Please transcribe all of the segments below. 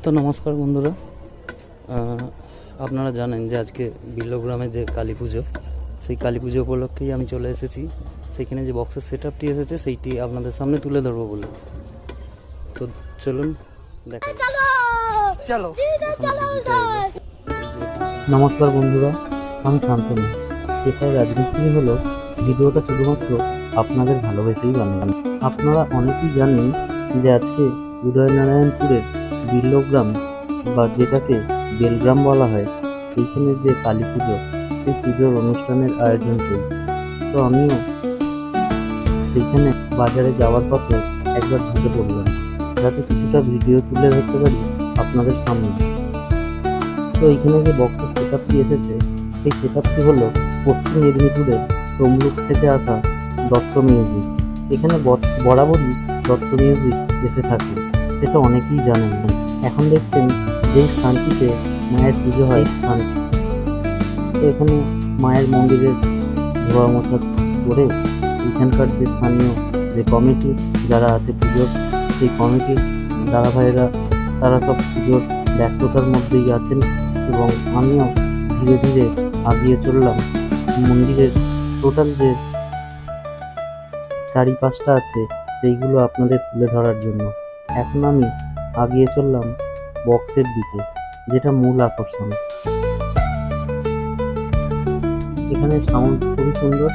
তো নমস্কার বন্ধুরা, আপনারা জানেন যে আজকে বিল্লগ্রামে যে কালী পুজো, সেই কালী পুজো উপলক্ষেই আমি চলে এসেছি। সেইখানে যে বক্সের সেট আপটি এসেছে সেইটি আপনাদের সামনে তুলে ধরবো বলে। তো চলুন দেখা চলো। নমস্কার বন্ধুরা, আমি শান্তনু। পেশায় রাজমিস্ত্রি হলো ভিডিওটা শুধুমাত্র আপনাদের ভালোবেসেই বানালাম। আপনারা অনেকেই জানেন যে আজকে উদয়নারায়ণপুরের বিল্লগ্রাম বা যেটাকে বেলগ্রাম বলা হয়, সেইখানের যে কালী পুজো, সেই পুজোর অনুষ্ঠানের আয়োজন চলছে। তো আমিও সেইখানে বাজারে যাওয়ার পথে একবার ঢুকে পড়লাম, যাতে কিছুটা ভিডিও তুলে ধরতে পারি আপনাদের সামনে। তো এইখানে যে বক্সের সেট আপটি এসেছে, সেই সেট আপটি হলো পশ্চিম মেদিনীপুরের তমলুক থেকে আসা দত্ত মিউজিক। এখানে বরাবরই দত্ত মিউজিক এসে থাকে, সেটা অনেকেই জানেন না। এখন দেখছেন যেই স্থানটিতে মায়ের পুজো হয় স্থান, তো এখানে মায়ের মন্দিরের ধোয়া মোছা করে এখানকার যে স্থানীয় যে কমিটি যারা আছে পুজোর, সেই কমিটির দাদা ভাইয়েরা তারা সব পুজোর ব্যস্ততার মধ্যেই আছেন, এবং আমিও ধীরে ধীরে আগিয়ে চললাম মন্দিরের টোটাল যে চারিপাশটা আছে সেইগুলো আপনাদের তুলে ধরার জন্য। এখন আমি আগিয়ে চললাম বক্সের দিকে, যেটা মূল আকর্ষণ। এখানে সাউন্ড খুবই সুন্দর,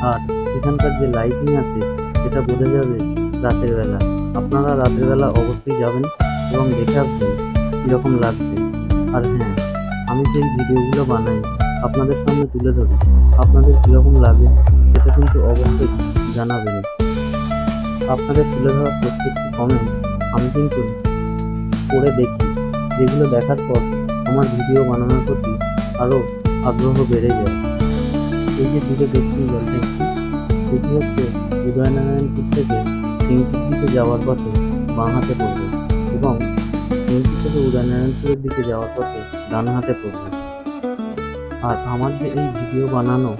আর এখানকার যে লাইটিং আছে সেটা বোঝা যাবে রাতের বেলা। আপনারা রাতের বেলা অবশ্যই যাবেন এবং দেখে আসবেন কীরকম লাগছে। আর হ্যাঁ, আমি যেই ভিডিওগুলো বানাই আপনাদের সামনে তুলে ধরি, আপনাদের কীরকম লাগে সেটা কিন্তু অবশ্যই জানাবেন। আপনাদের তুলে ধরা প্রত্যেকটি কমেন্ট আমি কিন্তু পড়ে দেখি, যেগুলো দেখার পর আমার ভিডিও বানানোর প্রতি আরও আগ্রহ বেড়ে যায়। এই যে দূরে দেখছেন জলটা, এটি হচ্ছে উদয়নারায়ণপুর থেকে সিংটির দিকে যাওয়ার পথে বাঁ হাতে পড়বে, এবং সিংটি থেকে উদয়নারায়ণপুরের দিকে যাওয়ার পথে ডান হাতে পড়বে। আর আমার যে এই ভিডিও বানানো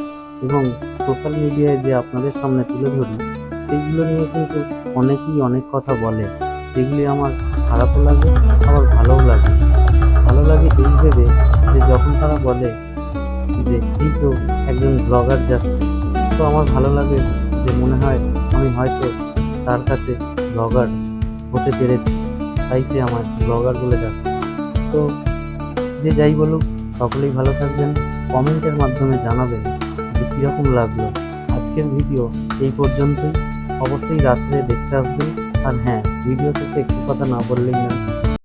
এবং সোশ্যাল মিডিয়ায় যে আপনাদের সামনে তুলে ধরি, সেইগুলো নিয়ে কিন্তু অনেকেই অনেক কথা বলে, যেগুলি আমার খারাপও লাগে আবার ভালোও লাগে। ভালো লাগে এই ভেবে যে যখন তারা বলে যে এই তো একজন ব্লগার যাচ্ছে, তো আমার ভালো লাগে যে মনে হয় আমি হয়তো তার কাছে ব্লগার হতে পেরেছি, তাই সে আমার ব্লগার বলে যাচ্ছে। তো যে যাই বলুক, সকলেই ভালো থাকবেন। কমেন্টের মাধ্যমে জানাবেন যে কীরকম লাগলো আজকের ভিডিও। এই পর্যন্তই। অবশ্যই রাত্রে দেখতে আসবেন। আর হ্যাঁ, ভিডিও শেষে একটি কথা না বললেই না,